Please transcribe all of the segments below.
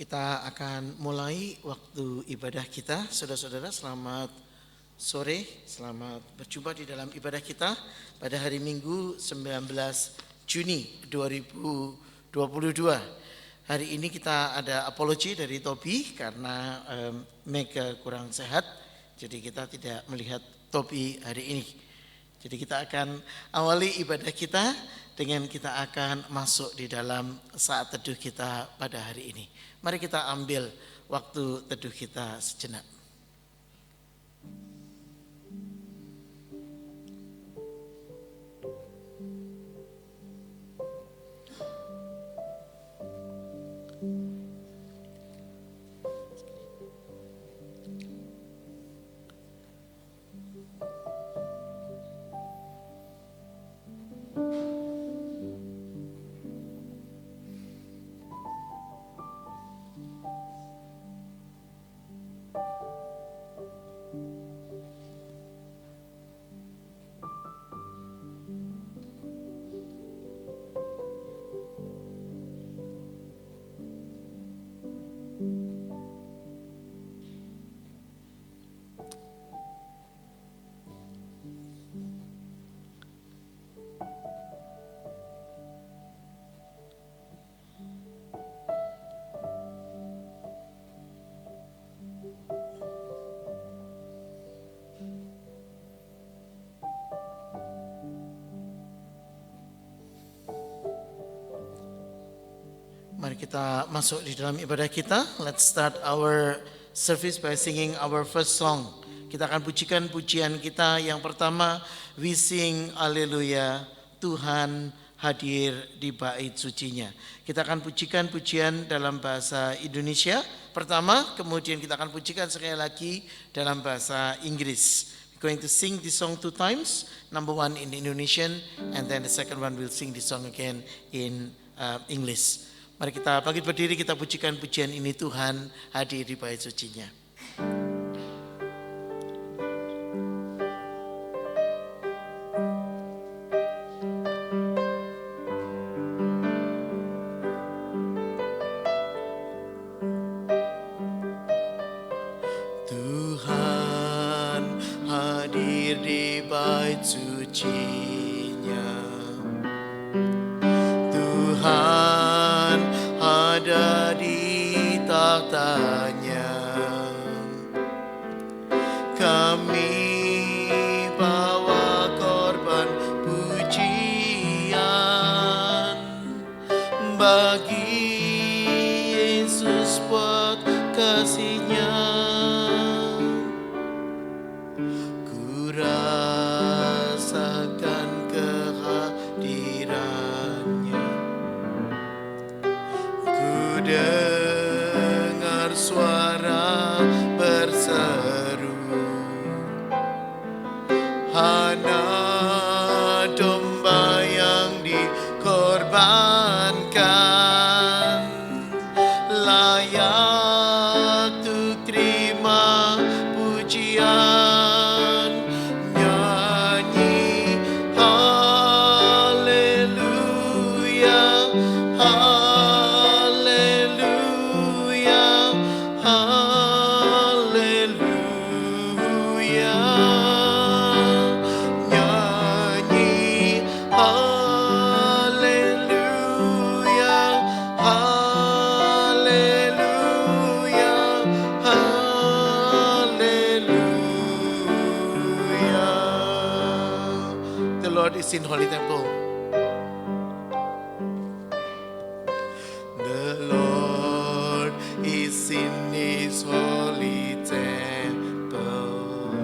Kita akan mulai waktu ibadah kita. Saudara-saudara, selamat sore, selamat berjumpa di dalam ibadah kita pada hari Minggu 19 Juni 2022. Hari ini kita ada apologi dari Tobi karena Mega kurang sehat, jadi kita tidak melihat Tobi hari ini. Jadi kita akan awali ibadah kita dengan kita akan masuk di dalam saat teduh kita pada hari ini. Mari kita ambil waktu teduh kita sejenak. Mari kita masuk di dalam ibadah kita. Let's start our service by singing our first song. Kita akan pujikan pujian kita yang pertama. We sing Haleluya, Tuhan hadir di bait sucinya. Kita akan pujikan pujian dalam bahasa Indonesia pertama, kemudian kita akan pujikan sekali lagi dalam bahasa Inggris. We're going to sing this song 2 times. Number 1 in Indonesian, and then the second one we'll sing this song again in English. Mari kita bangkit berdiri, kita pujikan pujian ini, Tuhan hadir di bait sucinya. Tuhan hadir di bait sucinya. Tuhan ada di tahtanya. Kami bawa korban pujian bagi Yesus buat kasih-Nya. Ku rasakan kehadirannya. Dengar suara berseru, anak domba yang dikorbankan, layak untuk terima pujian. Nyanyi Haleluya, Haleluya, Haleluya. Nyanyi Haleluya, Haleluya, Haleluya. The Lord is in Holy Temple. The Lord is in His holy temple.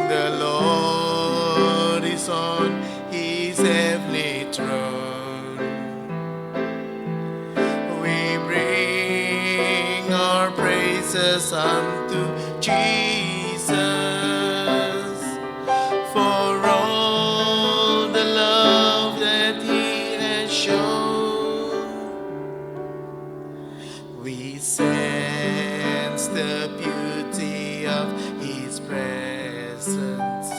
The Lord is on His heavenly throne. We bring our praises unto Jesus for all the love that He has shown. We sense the beauty of His presence.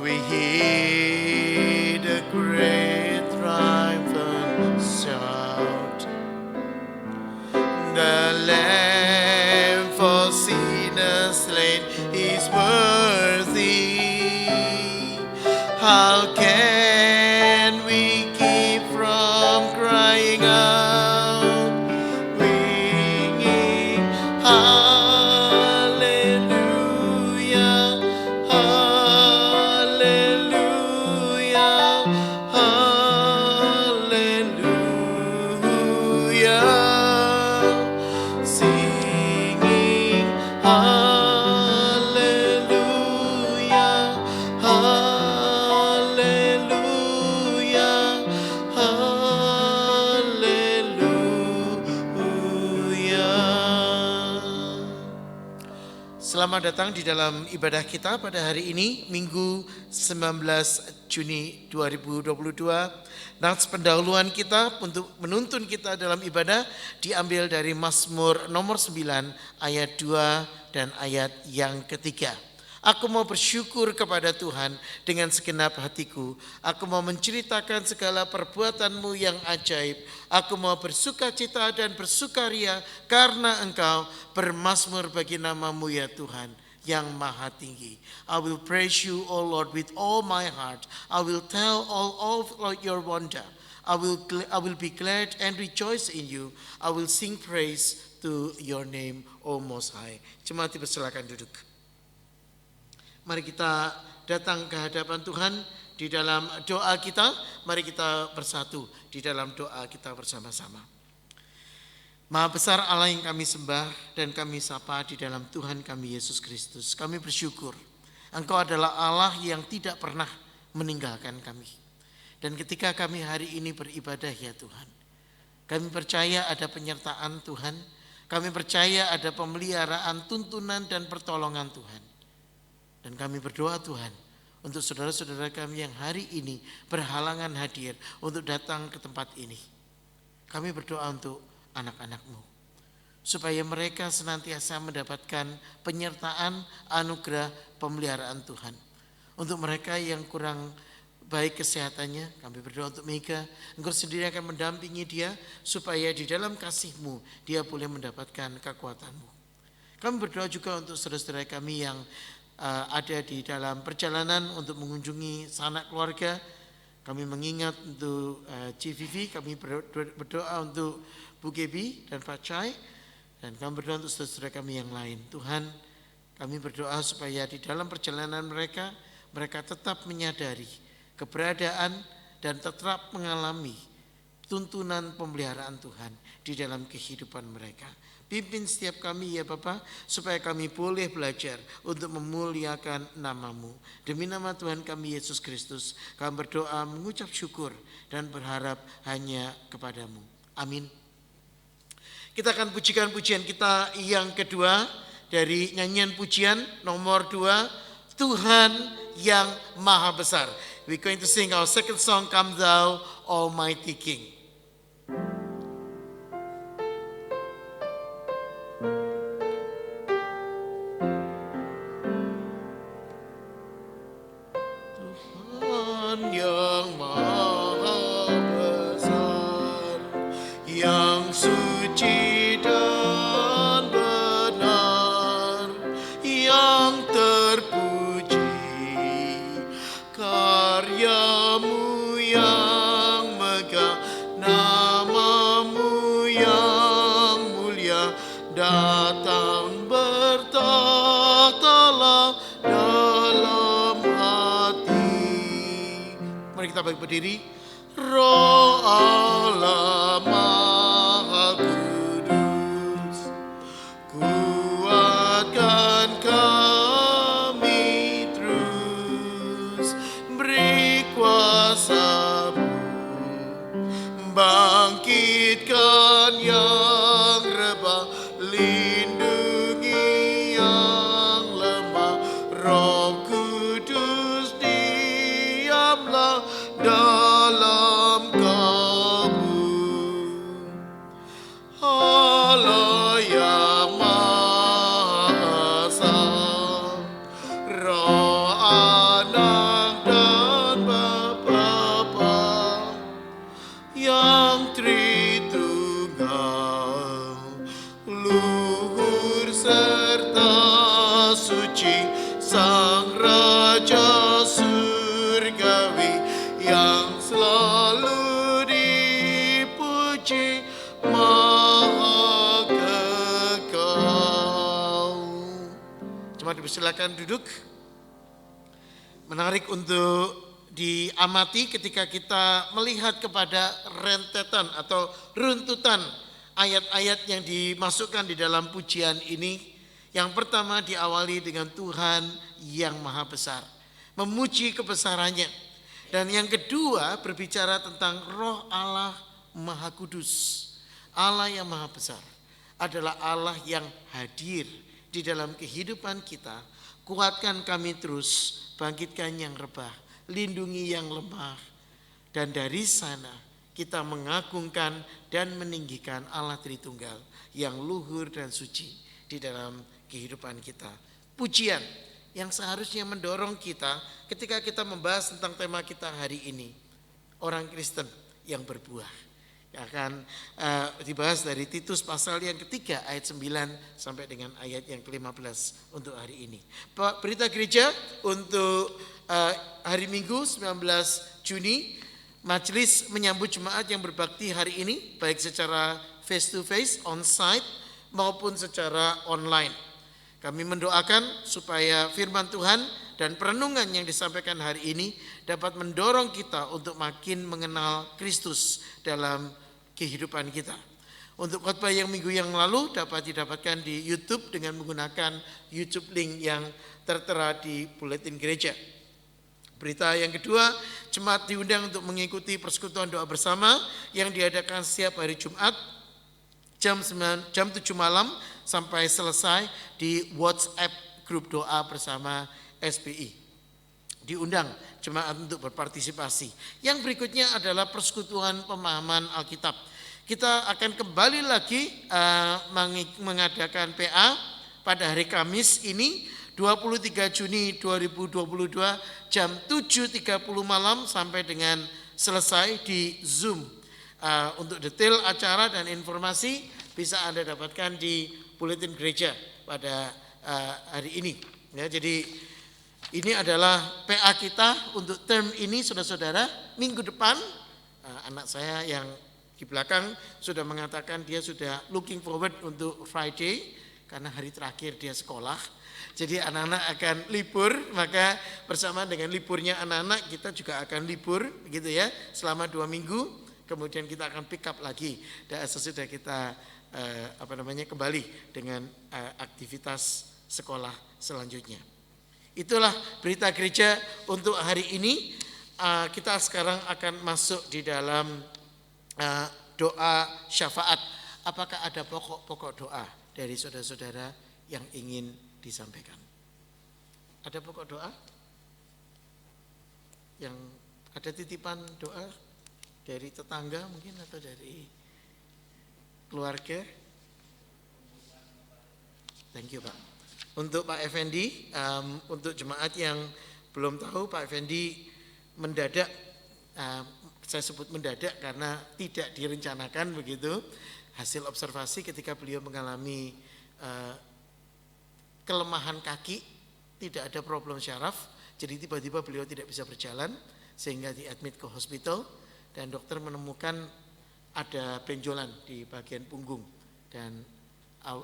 We hear the great triumphant shout. Selamat datang di dalam ibadah kita pada hari ini, Minggu 19 Juni 2022. Nats pendahuluan kita untuk menuntun kita dalam ibadah diambil dari Mazmur nomor 9 ayat 2 dan ayat yang ketiga. Aku mau bersyukur kepada Tuhan dengan segenap hatiku. Aku mau menceritakan segala perbuatan-Mu yang ajaib. Aku mau bersukacita dan bersukaria karena Engkau bermazmur bagi nama-Mu ya Tuhan yang maha tinggi. I will praise You, O Lord, with all my heart. I will tell all of Your wonder. I will be glad and rejoice in You. I will sing praise to Your name, O Most High. Jemaat dipersilakan duduk. Mari kita datang ke hadapan Tuhan di dalam doa kita. Mari kita bersatu di dalam doa kita bersama-sama. Maha besar Allah yang kami sembah dan kami sapa di dalam Tuhan kami Yesus Kristus. Kami bersyukur Engkau adalah Allah yang tidak pernah meninggalkan kami. Dan ketika kami hari ini beribadah ya Tuhan, kami percaya ada penyertaan Tuhan. Kami percaya ada pemeliharaan, tuntunan dan pertolongan Tuhan. Dan kami berdoa Tuhan untuk saudara-saudara kami yang hari ini berhalangan hadir untuk datang ke tempat ini. Kami berdoa untuk anak-anak-Mu supaya mereka senantiasa mendapatkan penyertaan, anugerah, pemeliharaan Tuhan. Untuk mereka yang kurang baik kesehatannya, kami berdoa untuk Mega. Engkau sendiri akan mendampingi dia supaya di dalam kasih-Mu dia boleh mendapatkan kekuatan-Mu. Kami berdoa juga untuk saudara-saudara kami yang ada di dalam perjalanan untuk mengunjungi sanak keluarga. Kami mengingat untuk CVV, kami berdoa untuk Bu Gebi dan Pak Chai, dan kami berdoa untuk saudara kami yang lain. Tuhan, kami berdoa supaya di dalam perjalanan mereka tetap menyadari keberadaan dan tetap mengalami tuntunan pemeliharaan Tuhan di dalam kehidupan mereka. Pimpin setiap kami ya Bapa, supaya kami boleh belajar untuk memuliakan nama-Mu. Demi nama Tuhan kami Yesus Kristus, kami berdoa mengucap syukur dan berharap hanya kepada-Mu. Amin. Kita akan pujikan pujian kita yang kedua dari nyanyian pujian nomor 2, Tuhan yang Maha Besar. We're going to sing our second song, Come Thou Almighty King. Berdiri. Roh Allah Maha Kudus, kuatkan kami terus, beri kuasa-Mu, bangkitkan yang rebah, lindungi yang lemah. Roh Kudus diamlah dalam kabut. Allah yang Maha Esa, Roh Anak dan Bapa yang Tritunggal, luhur serta suci, Sang Raja surgawi yang selalu dipuji, Maha Kekal. Cuma dipersilakan duduk. Menarik untuk diamati ketika kita melihat kepada rentetan atau runtutan ayat-ayat yang dimasukkan di dalam pujian ini. Yang pertama diawali dengan Tuhan yang Maha Besar, memuji kebesarannya. Dan yang kedua berbicara tentang Roh Allah Maha Kudus. Allah yang Maha Besar adalah Allah yang hadir di dalam kehidupan kita. Kuatkan kami terus, bangkitkan yang rebah, lindungi yang lemah. Dan dari sana kita mengagungkan dan meninggikan Allah Tritunggal yang luhur dan suci di dalam kehidupan kita. Pujian yang seharusnya mendorong kita ketika kita membahas tentang tema kita hari ini. Orang Kristen yang berbuah. Akan dibahas dari Titus pasal yang ketiga ayat 9 sampai dengan ayat yang ke-15 untuk hari ini. Berita gereja untuk hari Minggu 19 Juni, majelis menyambut jemaat yang berbakti hari ini baik secara face to face, on site maupun secara online. Kami mendoakan supaya firman Tuhan dan perenungan yang disampaikan hari ini dapat mendorong kita untuk makin mengenal Kristus dalam kehidupan kita. Untuk khotbah yang minggu yang lalu dapat didapatkan di YouTube dengan menggunakan YouTube link yang tertera di buletin gereja. Berita yang kedua, jemaat diundang untuk mengikuti persekutuan doa bersama yang diadakan setiap hari Jumat jam 7 malam sampai selesai di WhatsApp grup doa bersama SPI. Diundang jemaat untuk berpartisipasi. Yang berikutnya adalah persekutuan pemahaman Alkitab. Kita akan kembali lagi mengadakan PA pada hari Kamis ini 23 Juni 2022 jam 7.30 malam sampai dengan selesai di Zoom. Untuk detail acara dan informasi bisa Anda dapatkan di buletin gereja pada hari ini. Ya, jadi ini adalah PA kita untuk term ini, saudara-saudara. Minggu depan anak saya yang di belakang sudah mengatakan dia sudah looking forward untuk Friday karena hari terakhir dia sekolah. Jadi anak-anak akan libur, maka bersama dengan liburnya anak-anak kita juga akan libur gitu ya selama 2 minggu. Kemudian kita akan pick up lagi dan sesudah kita kembali dengan aktivitas sekolah selanjutnya. Itulah berita gereja untuk hari ini. Kita sekarang akan masuk di dalam doa syafaat. Apakah ada pokok-pokok doa dari saudara-saudara yang ingin disampaikan? Ada pokok doa? Yang ada titipan doa dari tetangga mungkin atau dari keluarga? Thank you, Pak. Untuk Pak Effendi, untuk jemaat yang belum tahu, Pak Effendi mendadak, saya sebut mendadak karena tidak direncanakan begitu, hasil observasi ketika beliau mengalami kelemahan kaki, tidak ada problem syaraf, jadi tiba-tiba beliau tidak bisa berjalan sehingga diadmit ke hospital dan dokter menemukan ada benjolan di bagian punggung dan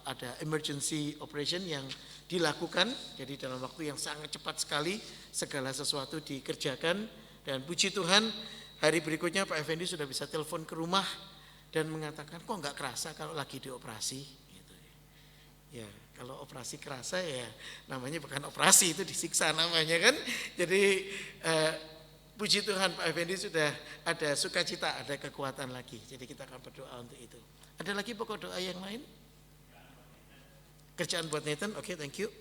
ada emergency operation yang dilakukan. Jadi dalam waktu yang sangat cepat sekali segala sesuatu dikerjakan dan puji Tuhan hari berikutnya Pak Effendi sudah bisa telepon ke rumah dan mengatakan kok enggak kerasa kalau lagi dioperasi gitu. Ya kalau operasi kerasa ya namanya bukan operasi, itu disiksa namanya kan. Jadi puji Tuhan Pak Effendi sudah ada sukacita, ada kekuatan lagi. Jadi kita akan berdoa untuk itu. Ada lagi pokok doa yang lain? Kerjaan buat Nathan, oke, thank you.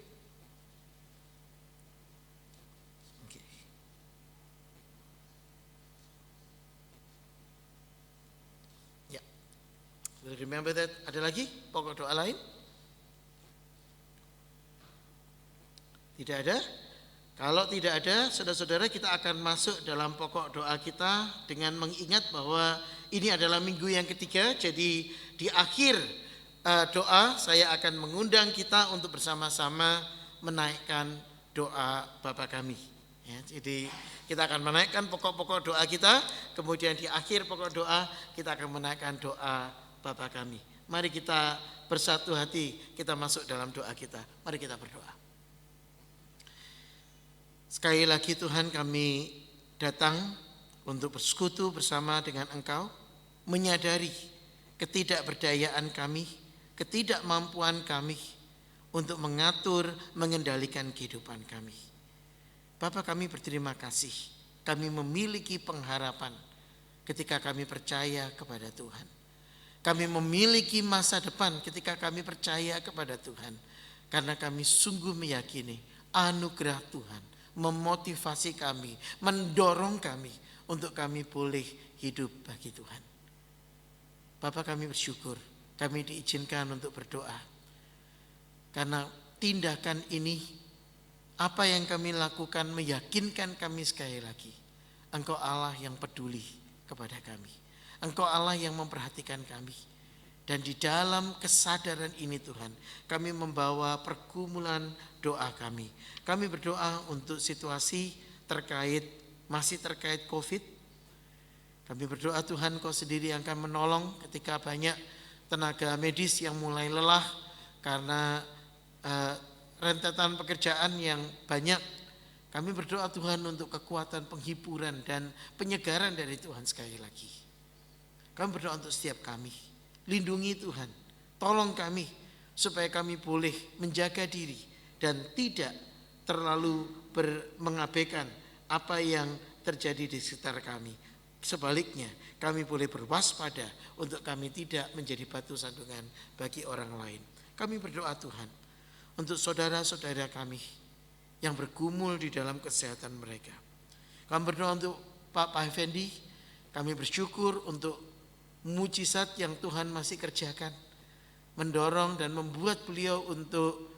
Okay. Ya, remember that. Ada lagi pokok doa lain? Tidak ada? Kalau tidak ada, saudara-saudara, kita akan masuk dalam pokok doa kita dengan mengingat bahwa ini adalah minggu yang ketiga. Jadi di akhir doa saya akan mengundang kita untuk bersama-sama menaikkan doa Bapa kami. Ya, jadi kita akan menaikkan pokok-pokok doa kita, kemudian di akhir pokok doa kita akan menaikkan doa Bapa kami. Mari kita bersatu hati, kita masuk dalam doa kita. Mari kita berdoa. Sekali lagi Tuhan, kami datang untuk bersekutu bersama dengan Engkau, menyadari ketidakberdayaan kami, ketidakmampuan kami untuk mengatur, mengendalikan kehidupan kami. Bapa, kami berterima kasih, kami memiliki pengharapan ketika kami percaya kepada Tuhan. Kami memiliki masa depan ketika kami percaya kepada Tuhan. Karena kami sungguh meyakini anugerah Tuhan memotivasi kami, mendorong kami untuk kami boleh hidup bagi Tuhan. Bapak, kami bersyukur kami diizinkan untuk berdoa. Karena tindakan ini, apa yang kami lakukan meyakinkan kami sekali lagi, Engkau Allah yang peduli kepada kami. Engkau Allah yang memperhatikan kami. Dan di dalam kesadaran ini Tuhan, kami membawa pergumulan doa kami. Kami berdoa untuk situasi masih terkait COVID. Kami berdoa Tuhan, Kau sendiri yang akan menolong ketika banyak tenaga medis yang mulai lelah karena rentetan pekerjaan yang banyak. Kami berdoa Tuhan untuk kekuatan penghiburan dan penyegaran dari Tuhan sekali lagi. Kami berdoa untuk setiap kami. Lindungi Tuhan, tolong kami supaya kami boleh menjaga diri dan tidak terlalu mengabaikan apa yang terjadi di sekitar kami. Sebaliknya, kami boleh berwaspada untuk kami tidak menjadi batu sandungan bagi orang lain. Kami berdoa Tuhan untuk saudara-saudara kami yang bergumul di dalam kesehatan mereka. Kami berdoa untuk Pak Effendi. Kami bersyukur untuk mujizat yang Tuhan masih kerjakan, mendorong dan membuat beliau untuk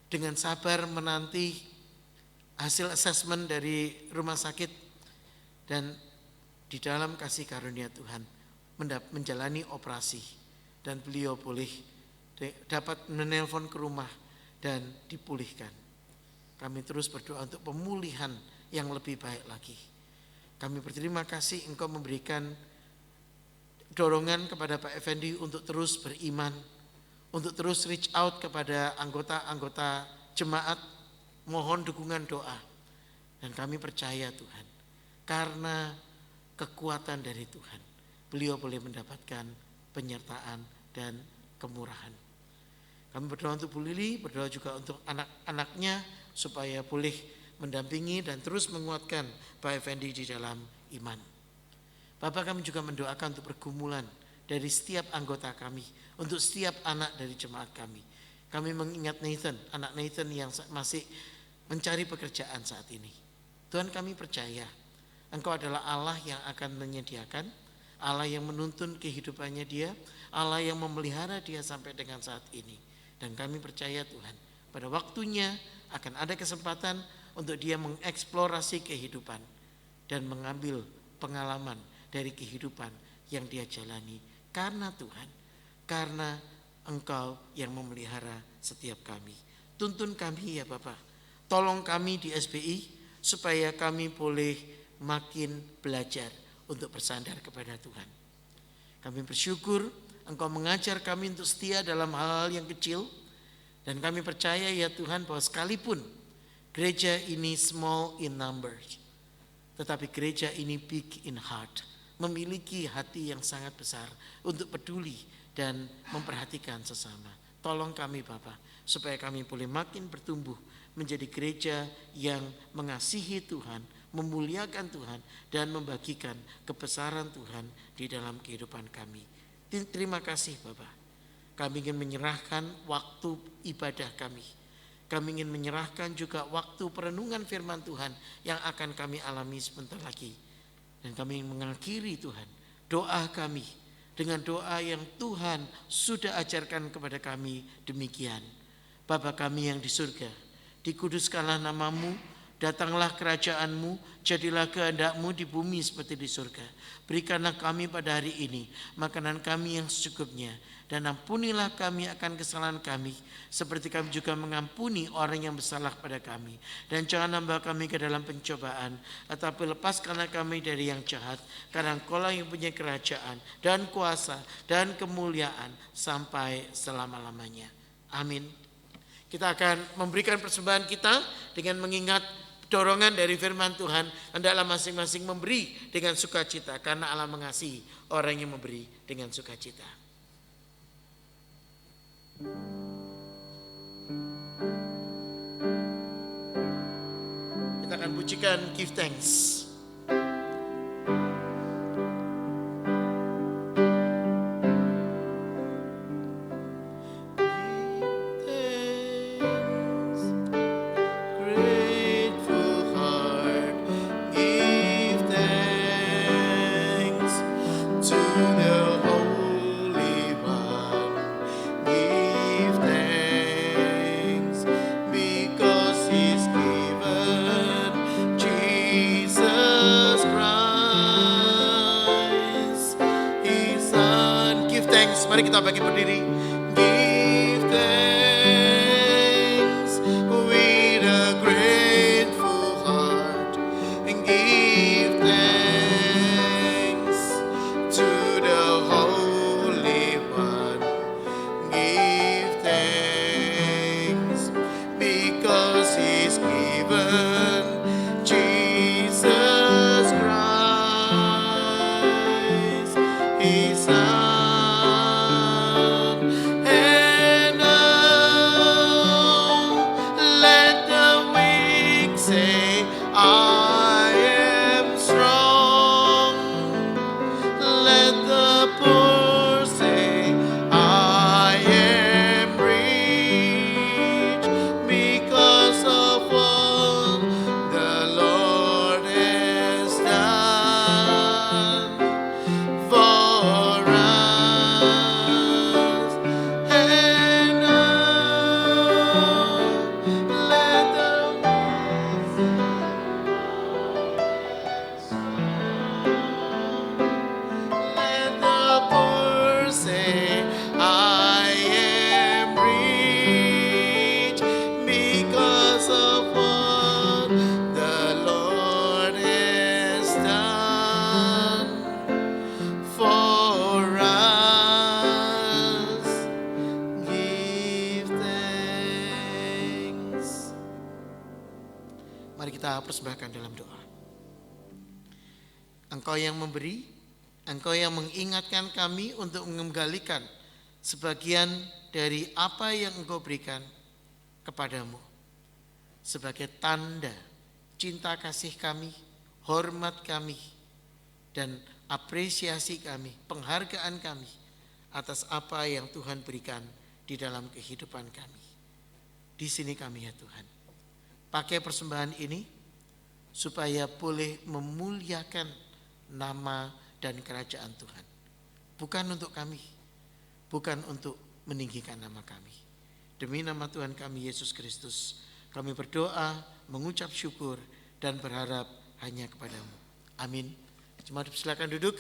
dengan sabar menanti hasil asesmen dari rumah sakit, dan di dalam kasih karunia Tuhan menjalani operasi dan beliau boleh dapat menelpon ke rumah dan dipulihkan. Kami terus berdoa untuk pemulihan yang lebih baik lagi. Kami berterima kasih Engkau memberikan dorongan kepada Pak Effendi untuk terus beriman, untuk terus reach out kepada anggota-anggota jemaat, mohon dukungan doa. Dan kami percaya Tuhan, karena kekuatan dari Tuhan, beliau boleh mendapatkan penyertaan dan kemurahan. Kami berdoa untuk Bu Lili, berdoa juga untuk anak-anaknya supaya boleh mendampingi dan terus menguatkan Pak Effendi di dalam iman. Bapak, kami juga mendoakan untuk pergumulan dari setiap anggota kami, untuk setiap anak dari jemaat kami. Kami mengingat Nathan, anak Nathan yang masih mencari pekerjaan saat ini. Tuhan, kami percaya Engkau adalah Allah yang akan menyediakan, Allah yang menuntun kehidupannya dia, Allah yang memelihara dia sampai dengan saat ini. Dan kami percaya Tuhan, pada waktunya akan ada kesempatan untuk dia mengeksplorasi kehidupan dan mengambil pengalaman dari kehidupan yang dia jalani. Karena Tuhan, karena Engkau yang memelihara setiap kami. Tuntun kami ya Bapak, tolong kami di SBI supaya kami boleh makin belajar untuk bersandar kepada Tuhan. Kami bersyukur Engkau mengajar kami untuk setia dalam hal-hal yang kecil. Dan kami percaya ya Tuhan bahwa sekalipun gereja ini small in numbers, tetapi gereja ini big in heart, memiliki hati yang sangat besar untuk peduli dan memperhatikan sesama. Tolong kami Bapak, supaya kami boleh makin bertumbuh menjadi gereja yang mengasihi Tuhan, memuliakan Tuhan, dan membagikan kebesaran Tuhan di dalam kehidupan kami. Terima kasih Bapak. Kami ingin menyerahkan waktu ibadah kami. Kami ingin menyerahkan juga waktu perenungan firman Tuhan yang akan kami alami sebentar lagi. Dan kami mengakhiri Tuhan doa kami dengan doa yang Tuhan sudah ajarkan kepada kami demikian. Bapa kami yang di surga, dikuduskanlah namamu, datanglah kerajaanmu, jadilah kehendakmu di bumi seperti di surga. Berikanlah kami pada hari ini makanan kami yang secukupnya, dan ampunilah kami akan kesalahan kami, seperti kami juga mengampuni orang yang bersalah pada kami. Dan jangan membawa kami ke dalam pencobaan, tetapi lepaskanlah kami dari yang jahat, karena Engkaulah yang punya kerajaan dan kuasa dan kemuliaan sampai selama-lamanya. Amin. Kita akan memberikan persembahan kita dengan mengingat dorongan dari firman Tuhan. Hendaklah masing-masing memberi dengan sukacita, karena Allah mengasihi orang yang memberi dengan sukacita. Kita akan pujikan Give Thanks. Mari kita bagi berdiri. Give thanks with a grateful heart, and give thanks to the Holy One. Give thanks because He's given Jesus Christ, His Son. And now let the weak say, I am strong. Let the poor say, I am rich, because of what the Lord has done for us. And now let the Let the poor say, I am rich, because of what the Lord has done for us. Give thanks. Mari kita persembahkan dalam doa. Engkau yang memberi, Engkau yang mengingatkan kami untuk menggalikan sebagian dari apa yang Engkau berikan kepadamu sebagai tanda cinta kasih kami, hormat kami, dan apresiasi kami, penghargaan kami atas apa yang Tuhan berikan di dalam kehidupan kami. Di sini kami ya Tuhan, pakai persembahan ini supaya boleh memuliakan nama dan kerajaan Tuhan. Bukan untuk kami, bukan untuk meninggikan nama kami. Demi nama Tuhan kami Yesus Kristus, kami berdoa, mengucap syukur, dan berharap hanya kepadamu. Amin. Jemaat silakan duduk.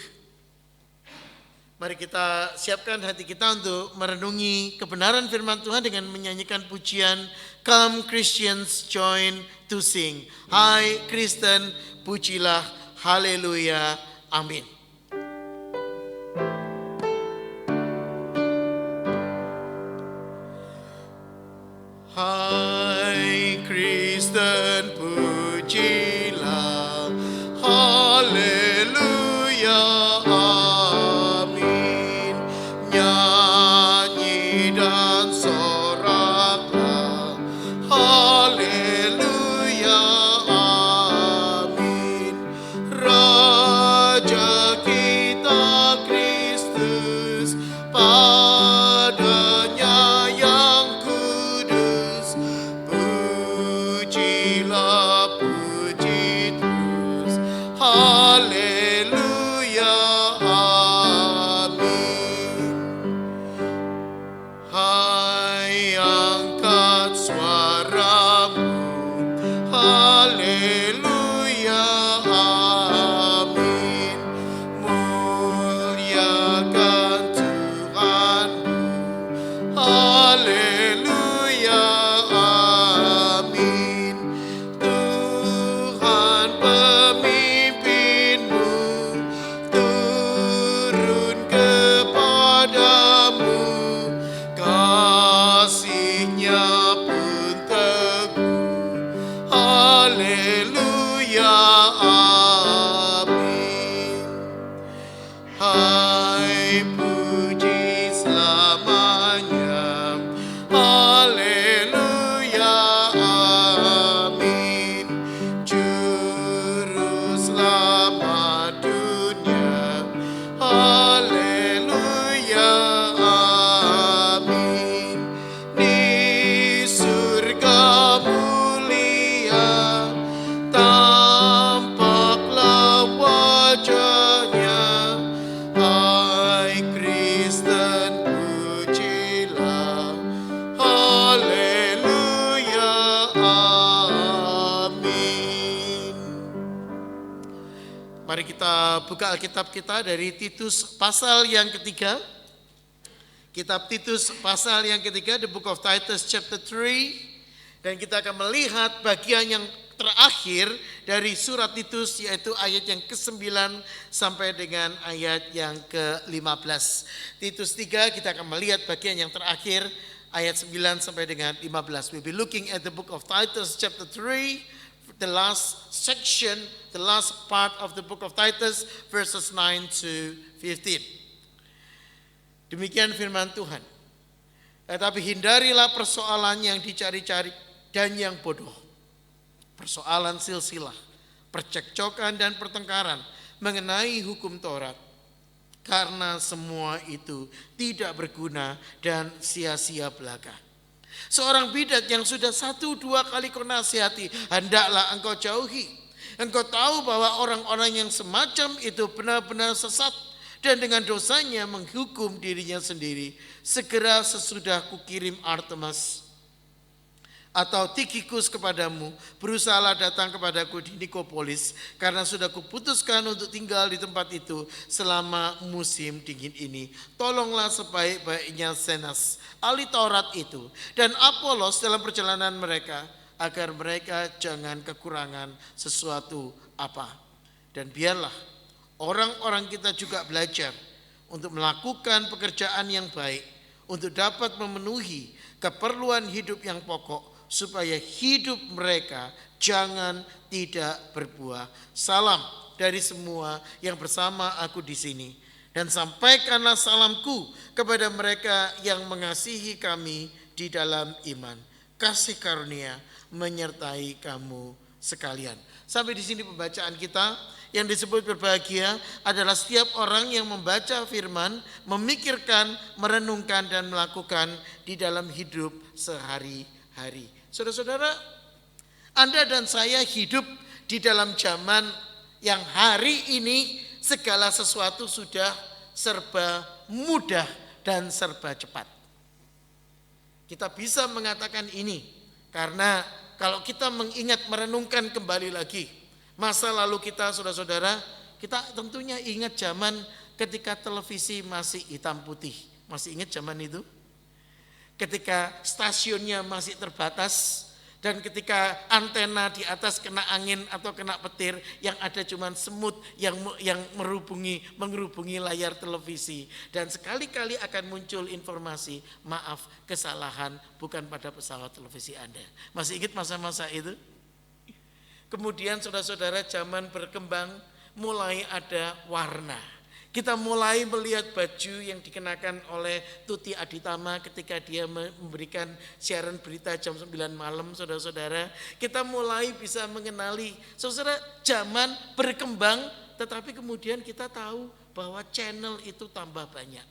Mari kita siapkan hati kita untuk merenungi kebenaran firman Tuhan dengan menyanyikan pujian Come Christians join to sing. Hai Kristen, pujilah, haleluya, amin. Hai Kristen, pujilah, haleluya, amin. Nyanyi dan soraklah, haleluya, amin. Raja kita Kristus, padanya yang kudus, pujilah, puji terus, haleluya, amin. Hai angkat suaramu, haleluya, amin. Muliakan Tuhanmu, haleluya, amin. Tuhan pemimpinmu, turun kepadamu, kasih-Nya pun teguh, haleluya, amin. Hai puji selamanya, haleluya, amin. Juru selamat dunia, haleluya, amin. Di surga mulia, tampaklah wajahnya. Hai Kristen, pujilah, haleluya, amin. Mari kita buka Alkitab kita dari Titus pasal yang ketiga. Kitab Titus pasal yang ketiga, the book of Titus chapter 3. Dan kita akan melihat bagian yang terakhir dari surat Titus, yaitu ayat yang ke-9 sampai dengan ayat yang ke-15. Titus 3 kita akan melihat bagian yang terakhir, ayat 9 sampai dengan 15. We'll be looking at the book of Titus chapter 3, the last section, the last part of the book of Titus, verses 9 to 15. Demikian firman Tuhan. Tetapi hindarilah persoalan yang dicari-cari dan yang bodoh. Persoalan silsilah, percekcokan dan pertengkaran mengenai hukum Taurat. Karena semua itu tidak berguna dan sia-sia belaka. Seorang bidat yang sudah 1-2 kali kau nasihati, hendaklah engkau jauhi. Engkau tahu bahwa orang-orang yang semacam itu benar-benar sesat dan dengan dosanya menghukum dirinya sendiri. Segera sesudah kukirim Artemas atau Tikhikus kepadamu, berusahalah datang kepadaku di Nikopolis, karena sudah kuputuskan untuk tinggal di tempat itu selama musim dingin ini. Tolonglah sebaik-baiknya Zenas, ahli Taurat itu, dan Apolos dalam perjalanan mereka, agar mereka jangan kekurangan sesuatu apa. Dan biarlah orang-orang kita juga belajar untuk melakukan pekerjaan yang baik, untuk dapat memenuhi keperluan hidup yang pokok, supaya hidup mereka jangan tidak berbuah. Salam dari semua yang bersama aku di sini, dan sampaikanlah salamku kepada mereka yang mengasihi kami di dalam iman. Kasih karunia menyertai kamu sekalian. Sampai di sini pembacaan kita. Yang disebut berbahagia adalah setiap orang yang membaca firman, memikirkan, merenungkan dan melakukan di dalam hidup sehari-hari. Saudara-saudara, Anda dan saya hidup di dalam zaman yang hari ini segala sesuatu sudah serba mudah dan serba cepat. Kita bisa mengatakan ini karena kalau kita mengingat, merenungkan kembali lagi masa lalu kita, saudara-saudara, kita tentunya ingat zaman ketika televisi masih hitam putih. Masih ingat zaman itu? Ketika stasiunnya masih terbatas dan ketika antena di atas kena angin atau kena petir, yang ada cuma semut yang mengerubungi layar televisi. Dan sekali-kali akan muncul informasi, maaf, kesalahan bukan pada pesawat televisi Anda. Masih ingat masa-masa itu? Kemudian saudara-saudara, zaman berkembang, mulai ada warna. Kita mulai melihat baju yang dikenakan oleh Tuti Aditama ketika dia memberikan siaran berita jam 9 malam, saudara-saudara. Kita mulai bisa mengenali, saudara, zaman berkembang, tetapi kemudian kita tahu bahwa channel itu tambah banyak.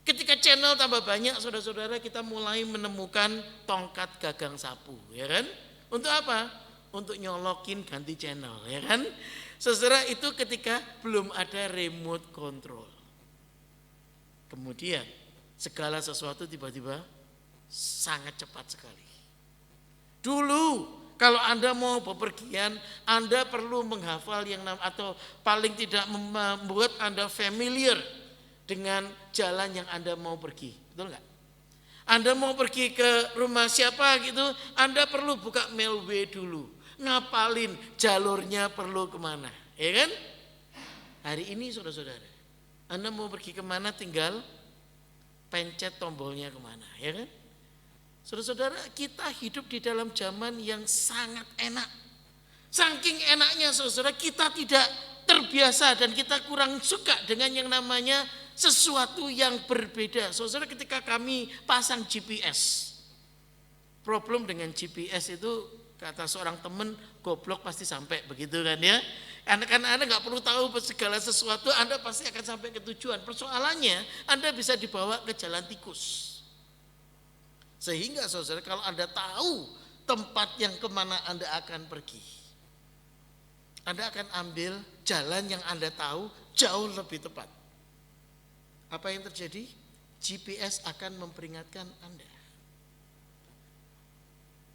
Ketika channel tambah banyak, saudara-saudara, kita mulai menemukan tongkat gagang sapu, ya kan? Untuk apa? Untuk nyolokin ganti channel, ya kan? Saudara, itu ketika belum ada remote control. Kemudian segala sesuatu tiba-tiba sangat cepat sekali. Dulu kalau Anda mau bepergian, Anda perlu menghafal atau paling tidak membuat Anda familiar dengan jalan yang Anda mau pergi. Betul enggak? Anda mau pergi ke rumah siapa gitu, Anda perlu buka Mailway dulu. Ngapalin jalurnya perlu kemana, ya kan? Hari ini saudara-saudara, Anda mau pergi kemana tinggal pencet tombolnya kemana, ya kan? Saudara-saudara, kita hidup di dalam zaman yang sangat enak. Saking enaknya saudara, kita tidak terbiasa dan kita kurang suka dengan yang namanya sesuatu yang berbeda. Saudara, ketika kami pasang GPS, problem dengan GPS itu, kata seorang teman, goblok pasti sampai, begitu kan ya. Karena Anda nggak perlu tahu segala sesuatu, Anda pasti akan sampai ke tujuan. Persoalannya, Anda bisa dibawa ke jalan tikus. Sehingga saudara, kalau Anda tahu tempat yang kemana Anda akan pergi, Anda akan ambil jalan yang Anda tahu jauh lebih tepat. Apa yang terjadi? GPS akan memperingatkan Anda.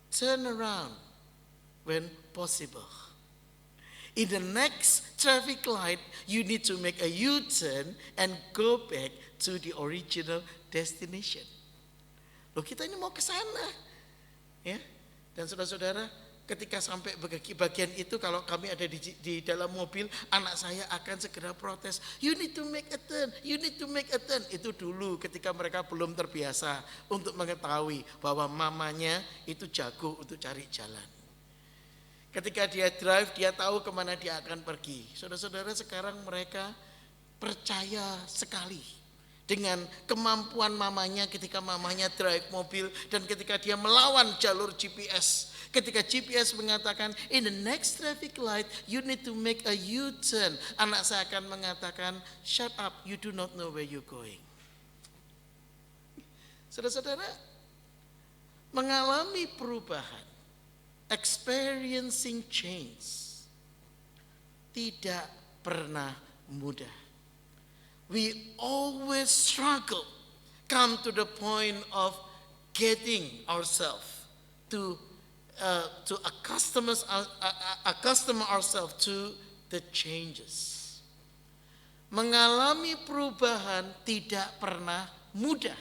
Turn around when possible. In the next traffic light, you need to make a U-turn and go back to the original destination. Loh, kita ini mau ke sana. Ya. Dan saudara-saudara, ketika sampai bagian itu, kalau kami ada di dalam mobil, anak saya akan segera protes. You need to make a turn, you need to make a turn. Itu dulu ketika mereka belum terbiasa untuk mengetahui bahwa mamanya itu jago untuk cari jalan. Ketika dia drive, dia tahu kemana dia akan pergi. Saudara-saudara, sekarang mereka percaya sekali dengan kemampuan mamanya ketika mamanya drive mobil, dan ketika dia melawan jalur GPS. Ketika GPS mengatakan in the next traffic light you need to make a U-turn, anak saya akan mengatakan shut up, you do not know where you're going. Saudara-saudara, mengalami perubahan, experiencing change, tidak pernah mudah. We always struggle, come to the point of getting ourselves to accustom ourselves to the changes. Mengalami perubahan tidak pernah mudah.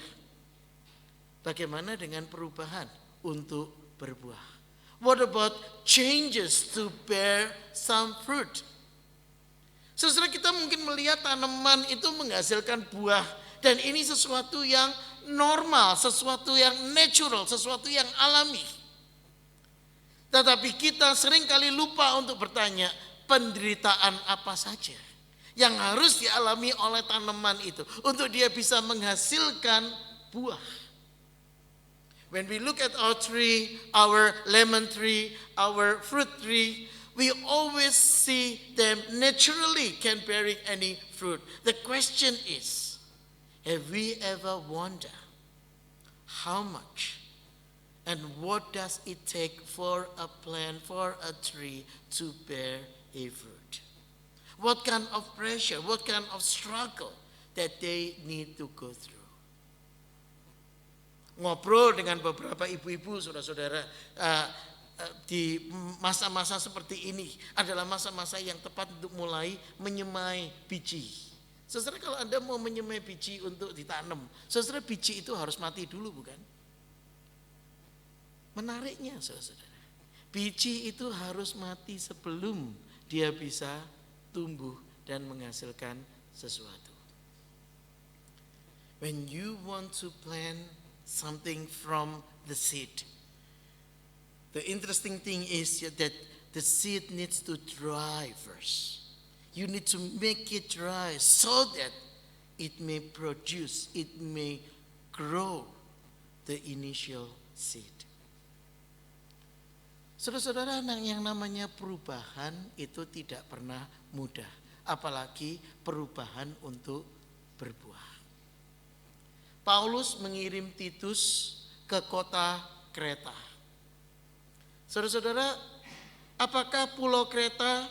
Bagaimana dengan perubahan untuk berbuah? What about changes to bear some fruit? Saudara, kita mungkin melihat tanaman itu menghasilkan buah, dan ini sesuatu yang normal, sesuatu yang natural, sesuatu yang alami. Tetapi kita seringkali lupa untuk bertanya, penderitaan apa saja yang harus dialami oleh tanaman itu untuk dia bisa menghasilkan buah. When we look at our tree, our lemon tree, our fruit tree, we always see them naturally can bearing any fruit. The question is, have we ever wondered how much and what does it take for a plant, for a tree to bear a fruit? What kind of pressure, what kind of struggle that they need to go through? Ngobrol dengan beberapa ibu-ibu, saudara-saudara, di masa-masa seperti ini adalah masa-masa yang tepat untuk mulai menyemai biji. Saudara, kalau Anda mau menyemai biji untuk ditanam, saudara, biji itu harus mati dulu, bukan? Menariknya, saudara, biji itu harus mati sebelum dia bisa tumbuh dan menghasilkan sesuatu. When you want to plant something from the seed, the interesting thing is that the seed needs to dry first. You need to make it dry so that it may produce, it may grow the initial seed. Saudara-saudara, yang namanya perubahan itu tidak pernah mudah, apalagi perubahan untuk berbuah. Paulus mengirim Titus ke kota Kreta. Saudara-saudara, apakah pulau Kreta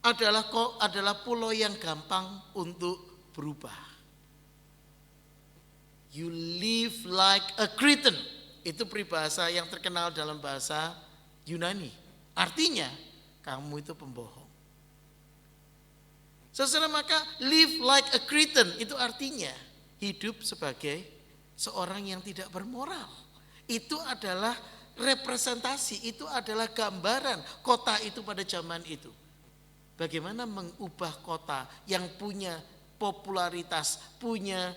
adalah pulau yang gampang untuk berubah? You live like a Cretan. Itu peribahasa yang terkenal dalam bahasa Yunani. Artinya, kamu itu pembohong. Saudara, maka live like a Cretan itu artinya hidup sebagai seorang yang tidak bermoral. Itu adalah representasi, itu adalah gambaran kota itu pada zaman itu. Bagaimana mengubah kota yang punya popularitas, punya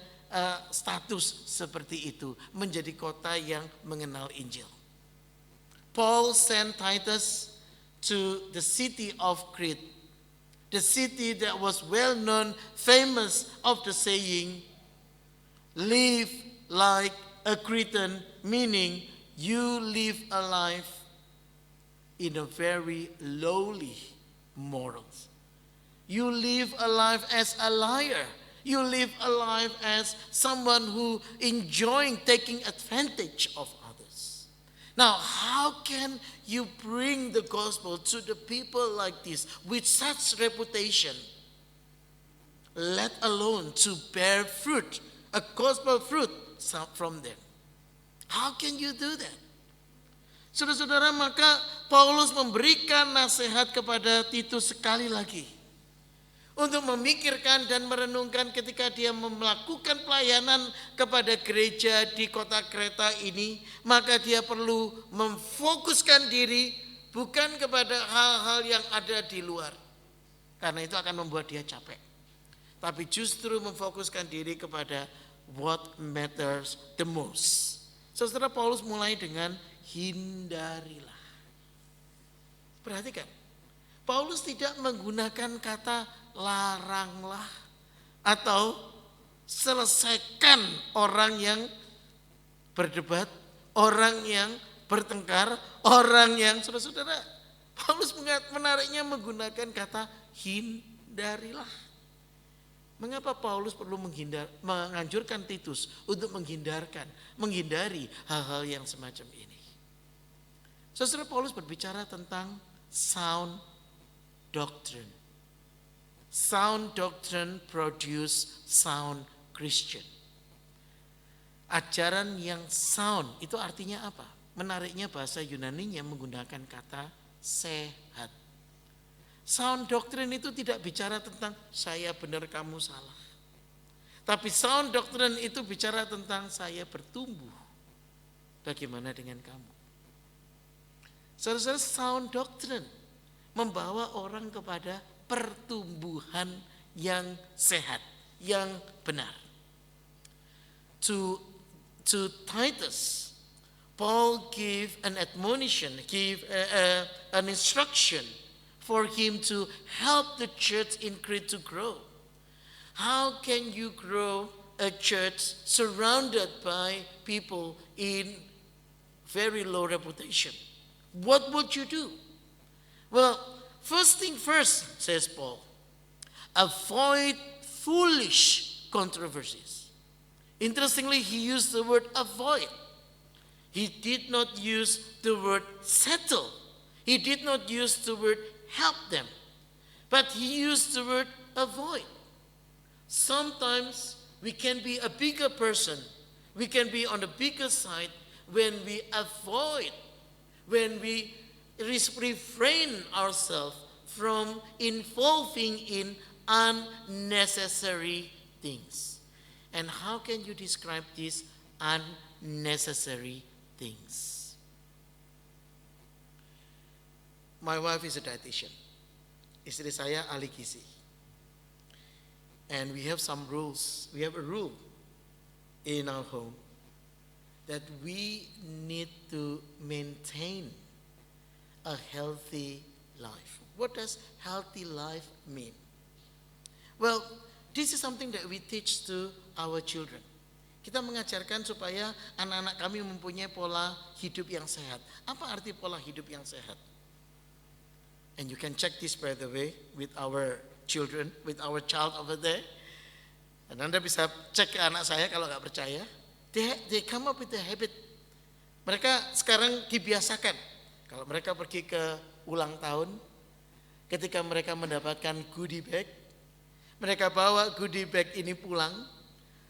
status seperti itu menjadi kota yang mengenal Injil. Paul sent Titus to the city of Crete, the city that was well known, famous of the saying, live like a Cretan, meaning you live a life in a very lowly morals. You live a life as a liar. You live a life as someone who enjoying taking advantage of others. Now, how can you bring the gospel to the people like this with such reputation, let alone to bear fruit, a gospel fruit from them? How can you do that? Saudara-saudara, maka Paulus memberikan nasihat kepada Titus sekali lagi. untuk memikirkan dan merenungkan ketika dia melakukan pelayanan kepada gereja di kota Kreta ini, maka dia perlu memfokuskan diri bukan kepada hal-hal yang ada di luar, karena itu akan membuat dia capek, tapi justru memfokuskan diri kepada what matters the most. Saudara, Paulus mulai dengan hindarilah. Perhatikan, Paulus tidak menggunakan kata laranglah atau selesaikan orang yang berdebat, orang yang bertengkar, orang yang saudara-saudara. Paulus menariknya menggunakan kata hindarilah. Mengapa Paulus perlu menganjurkan Titus untuk menghindari hal-hal yang semacam ini? Saudara, Paulus berbicara tentang sound doctrine. Sound doctrine produce sound Christian. Ajaran yang sound itu artinya apa? Menariknya bahasa Yunaninya menggunakan kata sehat. Sound doctrine itu tidak bicara tentang saya benar kamu salah. Tapi sound doctrine itu bicara tentang saya bertumbuh. Bagaimana dengan kamu? Saudara, sound doctrine membawa orang kepada pertumbuhan yang sehat, yang benar. To Titus, Paul gave an admonition, an instruction for him to help the church in Crete to grow. How can you grow a church surrounded by people in very low reputation? What would you do? Well, first thing first, says Paul, avoid foolish controversies. Interestingly, he used the word avoid. He did not use the word settle. He did not use the word help them. But he used the word avoid. Sometimes we can be a bigger person. We can be on the bigger side when we avoid, when we refrain ourselves from involving in unnecessary things. And how can you describe these unnecessary things? My wife is a dietitian. Istri saya ahli gizi. And we have some rules. We have a rule in our home that we need to maintain a healthy life. What does healthy life mean? Well, this is something that we teach to our children. Kita mengajarkan supaya anak-anak kami mempunyai pola hidup yang sehat. Apa arti pola hidup yang sehat? And you can check this, by the way, with our children, with our child over there. Dan Anda bisa cek ke anak saya kalau nggak percaya. They come up with a habit. Mereka sekarang dibiasakan. Kalau mereka pergi ke ulang tahun, ketika mereka mendapatkan goodie bag, mereka bawa goodie bag ini pulang.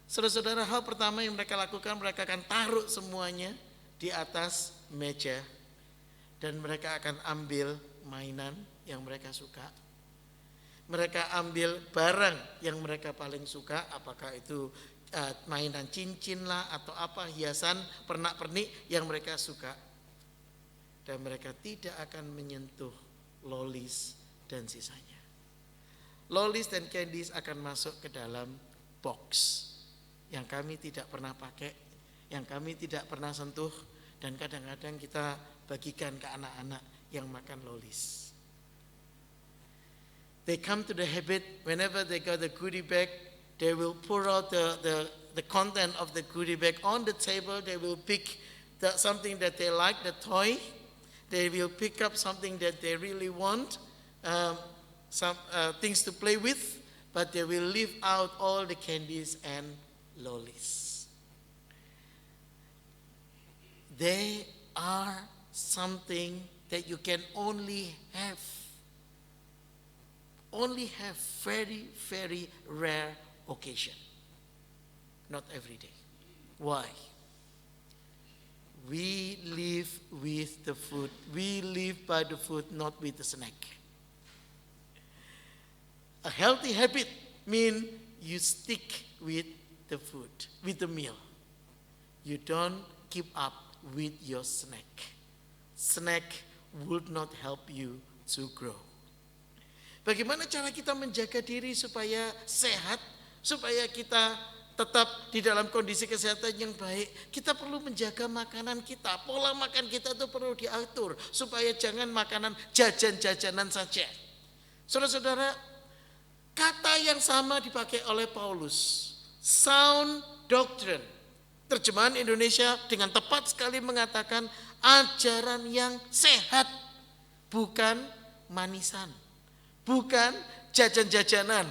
Saudara-saudara, hal pertama yang mereka lakukan, mereka akan taruh semuanya di atas meja. Dan mereka akan ambil mainan yang mereka suka. Mereka ambil barang yang mereka paling suka, apakah itu mainan cincin lah atau apa, hiasan pernak-pernik yang mereka suka. Dan mereka tidak akan menyentuh lollies dan sisanya. Lollies dan candies akan masuk ke dalam box yang kami tidak pernah pakai, yang kami tidak pernah sentuh, dan kadang-kadang kita bagikan ke anak-anak yang makan lollies. They come to the habit, whenever they got the goodie bag, they will pour out the content of the goodie bag on the table. They will pick something that they like, the toy. They will pick up something that they really want, some things to play with, but they will leave out all the candies and lollies. They are something that you can only have very, very rare occasion. Not every day. Why? We live with the food. We live by the food, not with the snack. A healthy habit means you stick with the food, with the meal. You don't keep up with your snack. Snack would not help you to grow. Bagaimana cara kita menjaga diri supaya sehat, supaya kita tetap di dalam kondisi kesehatan yang baik? Kita perlu menjaga makanan kita. Pola makan kita itu perlu diatur supaya jangan makanan jajan-jajanan saja. Saudara-saudara, kata yang sama dipakai oleh Paulus. Sound doctrine. Terjemahan Indonesia dengan tepat sekali mengatakan ajaran yang sehat. Bukan manisan. Bukan jajan-jajanan.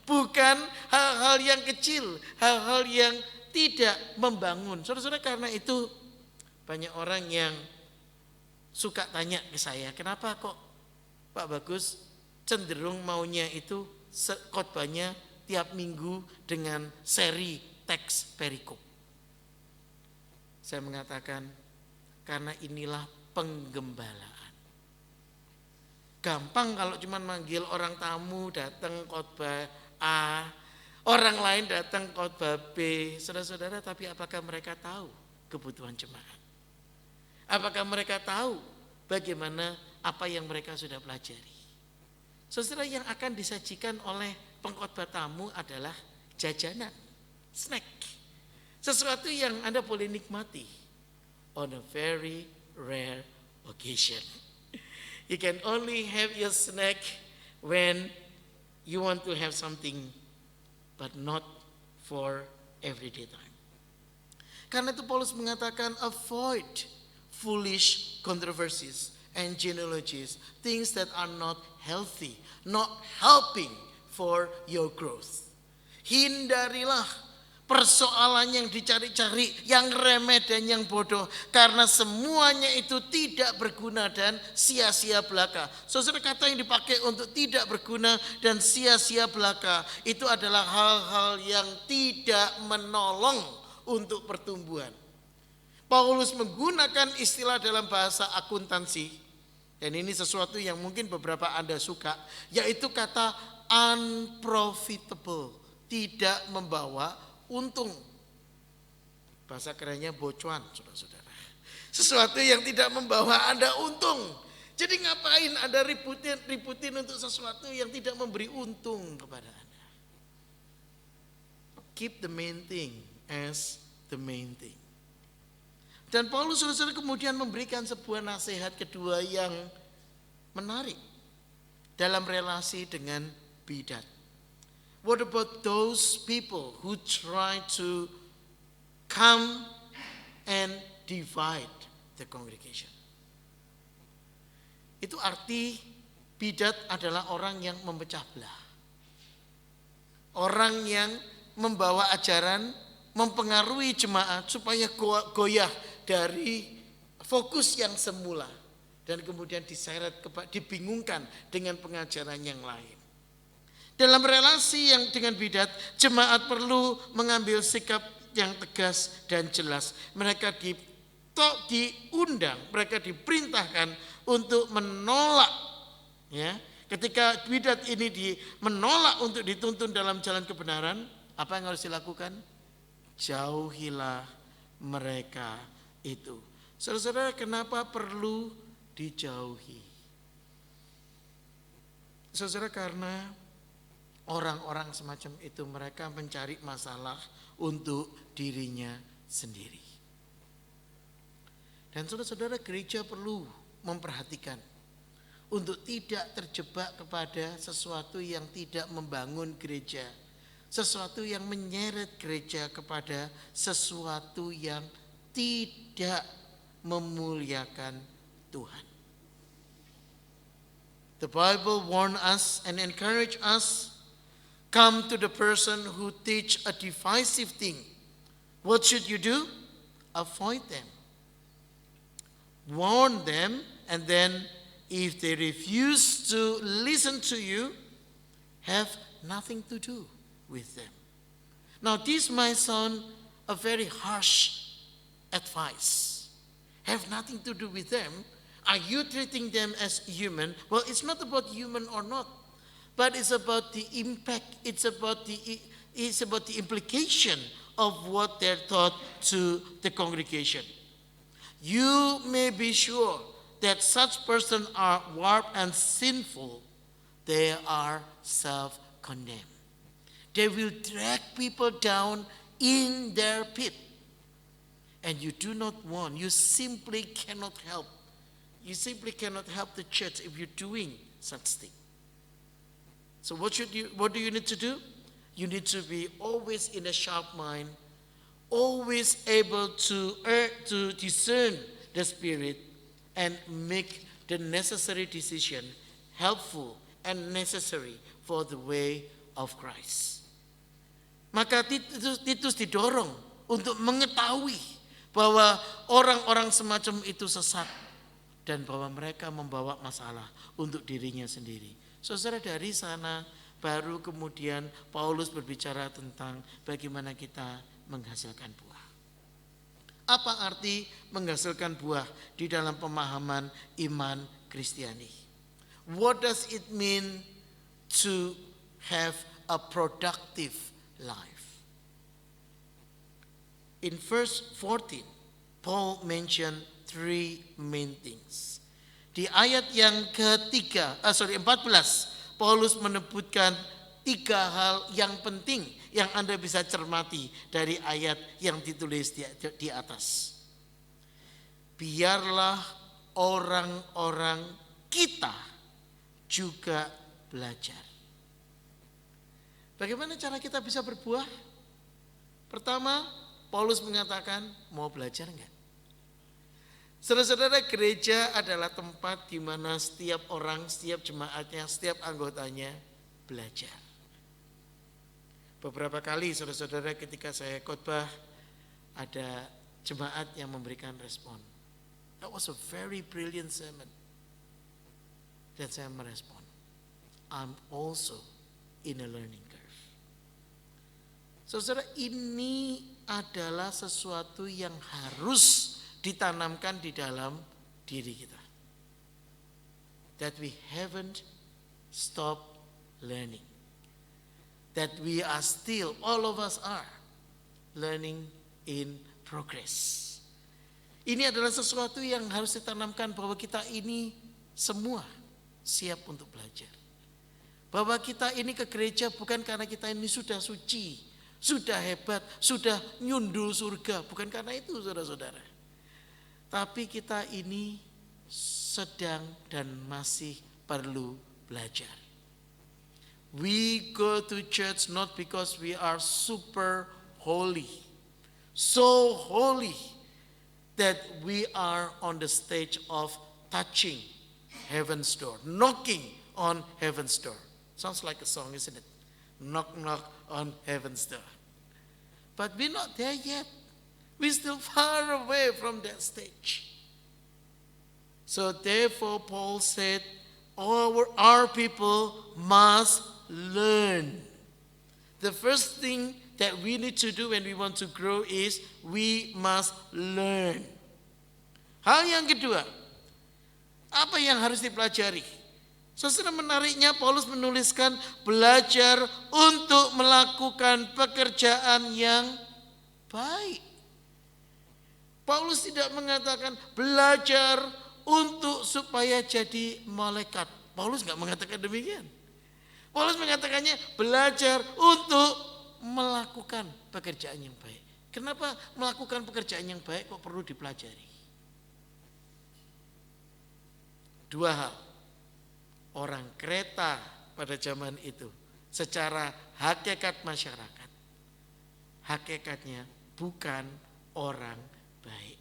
Bukan hal-hal yang kecil. Hal-hal yang tidak membangun. Saudara-saudara, karena itu banyak orang yang suka tanya ke saya, kenapa kok Pak Bagus cenderung maunya itu khotbahnya tiap minggu dengan seri teks perikop. Saya mengatakan karena inilah penggembalaan. Gampang kalau cuma manggil orang tamu datang khotbah A, orang lain datang khotbah B. Saudara-saudara, tapi apakah mereka tahu kebutuhan jemaat? Apakah mereka tahu bagaimana apa yang mereka sudah pelajari? Saudara, yang akan disajikan oleh pengkhotbah tamu adalah jajanan, snack. Sesuatu yang Anda boleh nikmati on a very rare occasion. You can only have your snack when you want to have something, but not for everyday time. Karena itu Paulus mengatakan avoid foolish controversies and genealogies, things that are not healthy, not helping for your growth. Hindarilah persoalan yang dicari-cari, yang remeh dan yang bodoh. Karena semuanya itu tidak berguna dan sia-sia belaka. Saudara, kata yang dipakai untuk tidak berguna dan sia-sia belaka itu adalah hal-hal yang tidak menolong untuk pertumbuhan. Paulus menggunakan istilah dalam bahasa akuntansi. Dan ini sesuatu yang mungkin beberapa Anda suka. Yaitu kata unprofitable. Tidak membawa untung. Bahasa kerennya bocuan, saudara-saudara. Sesuatu yang tidak membawa Anda untung. Jadi ngapain Anda ributin untuk sesuatu yang tidak memberi untung kepada Anda? Keep the main thing as the main thing. Dan Paulus, saudara-saudara, kemudian memberikan sebuah nasihat kedua yang menarik dalam relasi dengan bidat. What about those people who try to come and divide the congregation? Itu arti bidat adalah orang yang memecah belah. Orang yang membawa ajaran, mempengaruhi jemaat supaya goyah dari fokus yang semula. Dan kemudian diseret, dibingungkan dengan pengajaran yang lain. Dalam relasi yang dengan bidat, jemaat perlu mengambil sikap yang tegas dan jelas. Mereka diundang, mereka diperintahkan untuk menolak. Ya, ketika bidat ini menolak untuk dituntun dalam jalan kebenaran, apa yang harus dilakukan? Jauhilah mereka itu. Saudara-saudara, kenapa perlu dijauhi? Saudara, karena orang-orang semacam itu mereka mencari masalah untuk dirinya sendiri. Dan saudara-saudara, gereja perlu memperhatikan untuk tidak terjebak kepada sesuatu yang tidak membangun gereja, sesuatu yang menyeret gereja kepada sesuatu yang tidak memuliakan Tuhan. The Bible warn us and encourage us. Come to the person who teach a divisive thing. What should you do? Avoid them. Warn them, and then if they refuse to listen to you, have nothing to do with them. Now this might sound a very harsh advice. Have nothing to do with them. Are you treating them as human? Well, it's not about human or not. but it's about the impact. It's about the implication of what they're taught to the congregation. You may be sure that such persons are warped and sinful. They are self-condemned. They will drag people down in their pit. And you do not want, you simply cannot help. You simply cannot help the church if you're doing such thing. So what do you need to do? You need to be always in a sharp mind, always able to discern the Spirit and make the necessary decision, helpful and necessary for the way of Christ. Maka Titus didorong untuk mengetahui bahwa orang-orang semacam itu sesat dan bahwa mereka membawa masalah untuk dirinya sendiri. Saudara, dari sana baru kemudian Paulus berbicara tentang bagaimana kita menghasilkan buah. Apa arti menghasilkan buah di dalam pemahaman iman Kristiani? What does it mean to have a productive life? In verse 14, Paul mentioned three main things. Di ayat yang 14, Paulus menyebutkan tiga hal yang penting yang Anda bisa cermati dari ayat yang ditulis di atas. Biarlah orang-orang kita juga belajar. Bagaimana cara kita bisa berbuah? Pertama, Paulus mengatakan, mau belajar enggak? Saudara-saudara, gereja adalah tempat di mana setiap orang, setiap jemaatnya, setiap anggotanya belajar. Beberapa kali saudara-saudara ketika saya khotbah, ada jemaat yang memberikan respon. That was a very brilliant sermon. Dan saya merespon, I'm also in a learning curve. Saudara, ini adalah sesuatu yang harus ditanamkan di dalam diri kita. That we haven't stopped learning. That we are still, all of us are, learning in progress. Ini adalah sesuatu yang harus ditanamkan bahwa kita ini semua siap untuk belajar. Bahwa kita ini ke gereja bukan karena kita ini sudah suci, sudah hebat, sudah nyundul surga. Bukan karena itu saudara-saudara. Tapi kita ini sedang dan masih perlu belajar. We go to church not because we are super holy. So holy that we are on the stage of touching heaven's door. Knocking on heaven's door. Sounds like a song, isn't it? Knock, knock on heaven's door. But we're not there yet. We're still far away from that stage. So therefore Paul said, our people must learn. The first thing that we need to do when we want to grow is we must learn. Hal yang kedua, apa yang harus dipelajari? Saudara, menariknya Paulus menuliskan belajar untuk melakukan pekerjaan yang baik. Paulus tidak mengatakan belajar untuk supaya jadi malaikat. Paulus nggak mengatakan demikian. Paulus mengatakannya belajar untuk melakukan pekerjaan yang baik. Kenapa melakukan pekerjaan yang baik kok perlu dipelajari? Dua hal. Orang Kreta pada zaman itu secara hakikat masyarakat, hakikatnya bukan orang baik.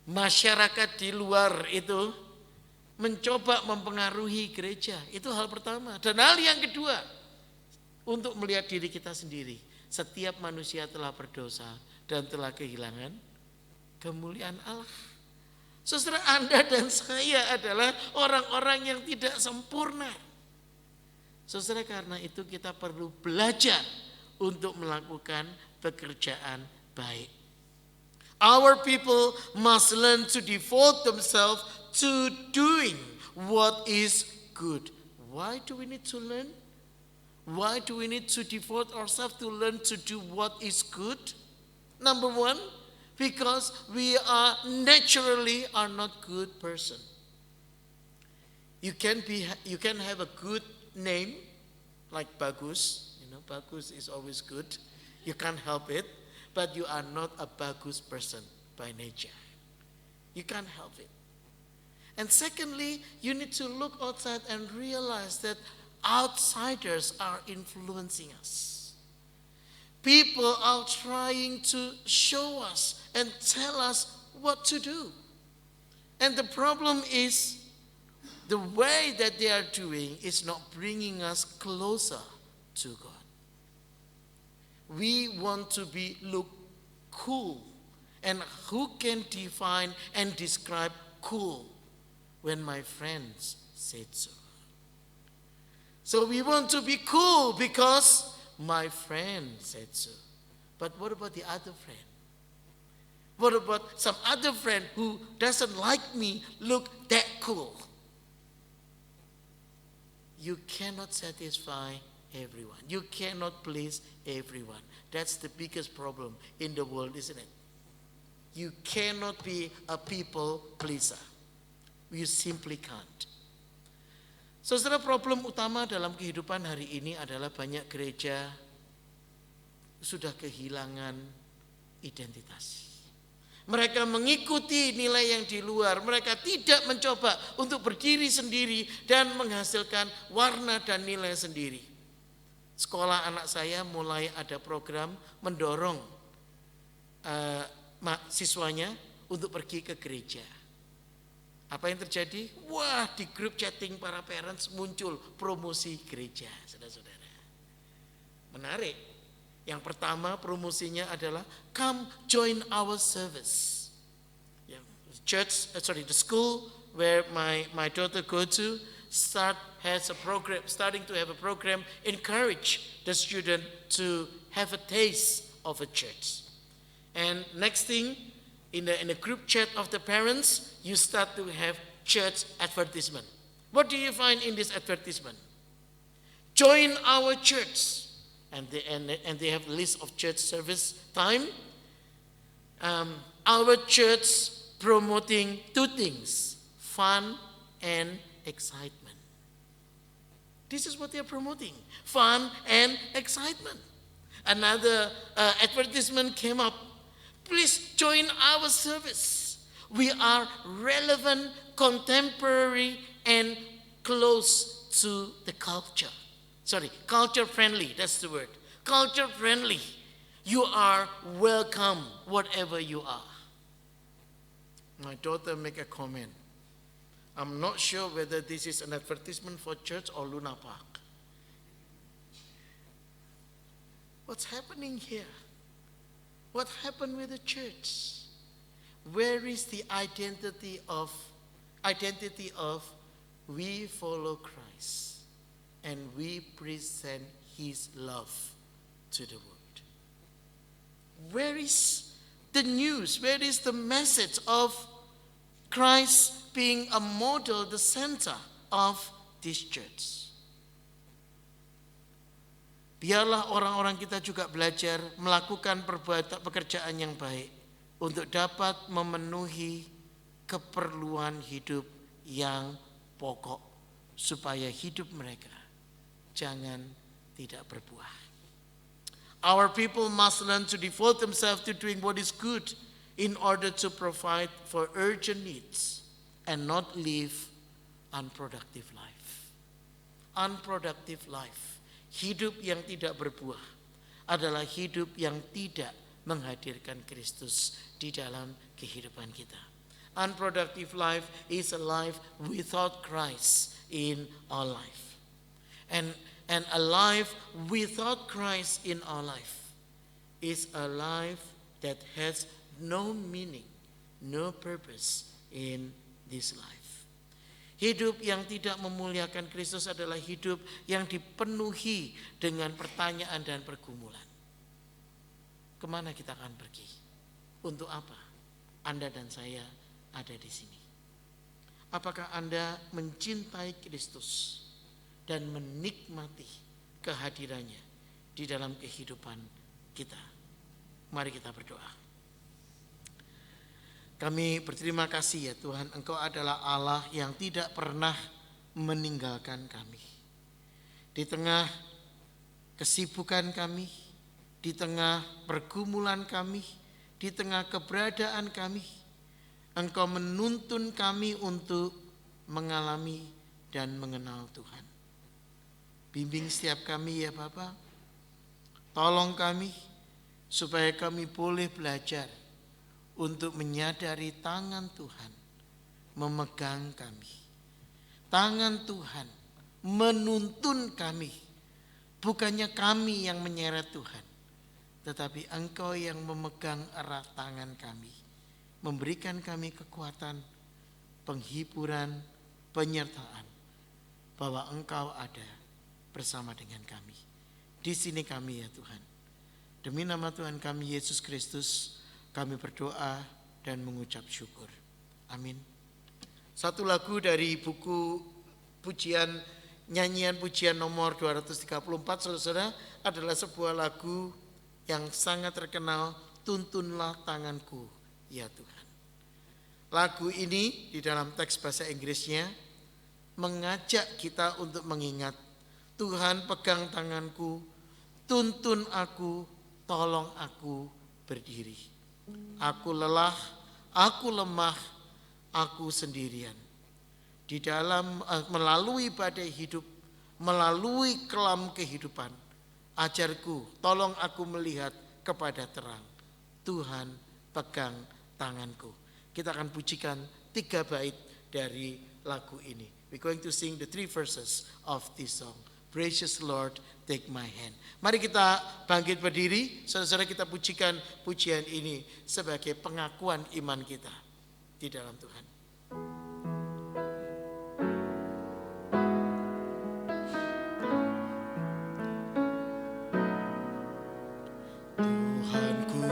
Masyarakat di luar itu mencoba mempengaruhi gereja. Itu hal pertama. Dan hal yang kedua, untuk melihat diri kita sendiri. Setiap manusia telah berdosa dan telah kehilangan kemuliaan Allah. Saudara, Anda dan saya adalah orang-orang yang tidak sempurna. Saudara, karena itu kita perlu belajar untuk melakukan pekerjaan baik. Our people must learn to devote themselves to doing what is good Why do we need to learn? Why do we need to devote ourselves to learn to do what is good? Number one, because we are naturally are not good person. You can have a good name like Bagus. Bagus is always good. You can't help it, but you are not a Bagus person by nature. You can't help it. And secondly, you need to look outside and realize that outsiders are influencing us. People are trying to show us and tell us what to do. And the problem is, the way that they are doing is not bringing us closer to God. We want to look cool. And who can define and describe cool when my friends said so? So we want to be cool because my friend said so. But what about the other friend? What about some other friend who doesn't like me look that cool? You cannot satisfy everyone. You cannot please everyone. That's the biggest problem in the world, isn't it? You cannot be a people pleaser. You simply can't. Saudara, problem utama dalam kehidupan hari ini adalah banyak gereja sudah kehilangan identitas. Mereka mengikuti nilai yang di luar. Mereka tidak mencoba untuk berdiri sendiri dan menghasilkan warna dan nilai sendiri. Sekolah anak saya mulai ada program mendorong siswanya untuk pergi ke gereja. Apa yang terjadi? Wah, di grup chatting para parents muncul promosi gereja, saudara-saudara. Menarik. Yang pertama promosinya adalah come join our service. The school where my daughter go to starting to have a program, encourage the student to have a taste of a church. And next thing, in the group chat of the parents, you start to have church advertisement. What do you find in this advertisement? Join our church. And they have a list of church service time. Our church promoting two things, fun and excitement. This is what they are promoting, fun and excitement. Another advertisement came up. Please join our service. We are relevant, contemporary, and close to the culture. Culture friendly, that's the word. Culture friendly. You are welcome, whatever you are. My daughter make a comment. I'm not sure whether this is an advertisement for church or Luna Park. What's happening here? What happened with the church? Where is the identity of we follow Christ? And we present His love to the world. Where is the news? Where is the message of Christ being a model, the center of this church? Biarlah orang-orang kita juga belajar melakukan pekerjaan yang baik untuk dapat memenuhi keperluan hidup yang pokok supaya hidup mereka jangan tidak berbuah. Our people must learn to devote themselves to doing what is good in order to provide for urgent needs and not live unproductive life. Unproductive life, hidup yang tidak berbuah, adalah hidup yang tidak menghadirkan Kristus di dalam kehidupan kita. Unproductive life is a life without Christ in our life. And a life without Christ in our life is a life that has no meaning, no purpose in this life. Hidup yang tidak memuliakan Kristus adalah hidup yang dipenuhi dengan pertanyaan dan pergumulan. Kemana kita akan pergi? Untuk apa Anda dan saya ada di sini? Apakah Anda mencintai Kristus dan menikmati kehadirannya di dalam kehidupan kita. Mari kita berdoa. Kami berterima kasih ya Tuhan, Engkau adalah Allah yang tidak pernah meninggalkan kami. Di tengah kesibukan kami, di tengah pergumulan kami, di tengah keberadaan kami, Engkau menuntun kami untuk mengalami dan mengenal Tuhan. Bimbing setiap kami ya Bapa. Tolong kami supaya kami boleh belajar untuk menyadari tangan Tuhan memegang kami. Tangan Tuhan menuntun kami. Bukannya kami yang menyeret Tuhan, tetapi Engkau yang memegang erat tangan kami, memberikan kami kekuatan, penghiburan, penyertaan bahwa Engkau ada bersama dengan kami. Di sini kami ya Tuhan. Demi nama Tuhan kami Yesus Kristus, kami berdoa dan mengucap syukur. Amin. Satu lagu dari buku pujian, nyanyian pujian nomor 234, saudara-saudara, adalah sebuah lagu yang sangat terkenal, Tuntunlah Tanganku ya Tuhan. Lagu ini di dalam teks bahasa Inggrisnya mengajak kita untuk mengingat, Tuhan pegang tanganku, tuntun aku, tolong aku berdiri. Aku lelah, aku lemah, aku sendirian. Di dalam melalui badai hidup, melalui kelam kehidupan, ajarku, tolong aku melihat kepada terang. Tuhan pegang tanganku. Kita akan pujikan 3 bait dari lagu ini. We're going to sing the 3 verses of this song. Precious Lord, take my hand. Mari kita bangkit berdiri, saudara-saudara, kita pujikan pujian ini sebagai pengakuan iman kita di dalam Tuhan. Tuhanku,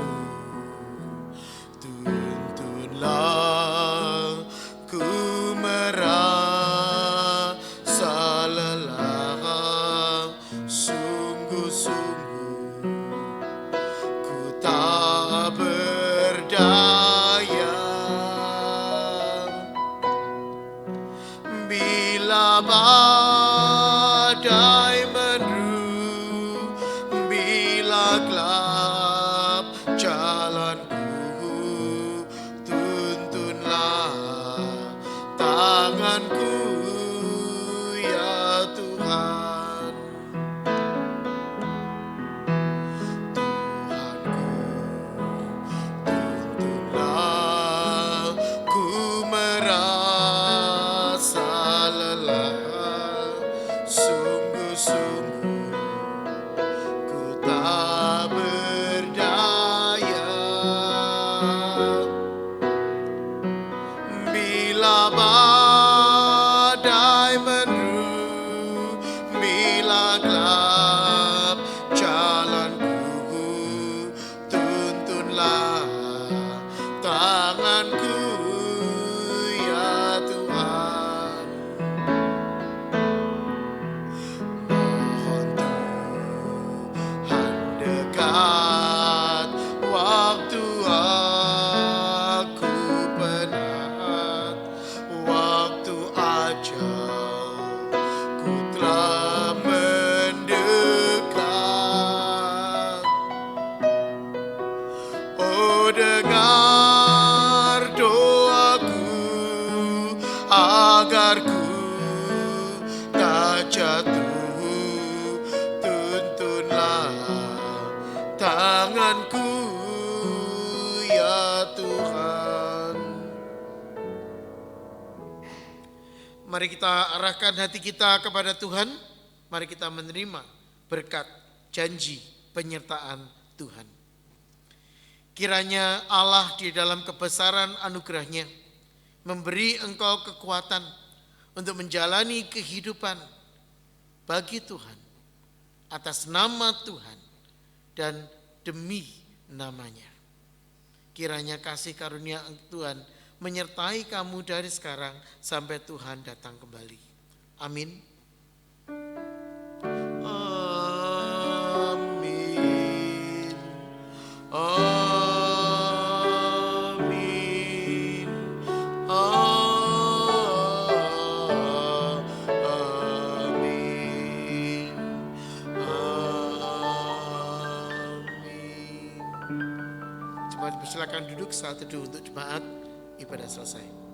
tuntunlah ku merasa lelah, sungguh-sungguh ku tak berdaya. Bila badai meneru, bila gelap jalanku, tuntunlah tanganku ya Tuhan. Tuhanku, tuntunlah ku merasa lelah, sungguh-sungguh ku tak berdaya. Bila badai meneru, bila gelap jalanku, tuntunlah tanganku ya Tuhan. Mohon Tuhan dekat waktu aku penat, waktu ajal ku telah mendekat. Oh, dengar doaku agar ku tak jatuh, tuntunlah tanganku ya Tuhan. Mari kita arahkan hati kita kepada Tuhan. Mari kita menerima berkat, janji, penyertaan Tuhan. Kiranya Allah di dalam kebesaran anugerahnya memberi engkau kekuatan untuk menjalani kehidupan bagi Tuhan, atas nama Tuhan dan demi namanya. Kiranya kasih karunia Tuhan menyertai kamu dari sekarang sampai Tuhan datang kembali. Amin. Persilakan duduk saat teduh untuk jemaat, ibadah selesai.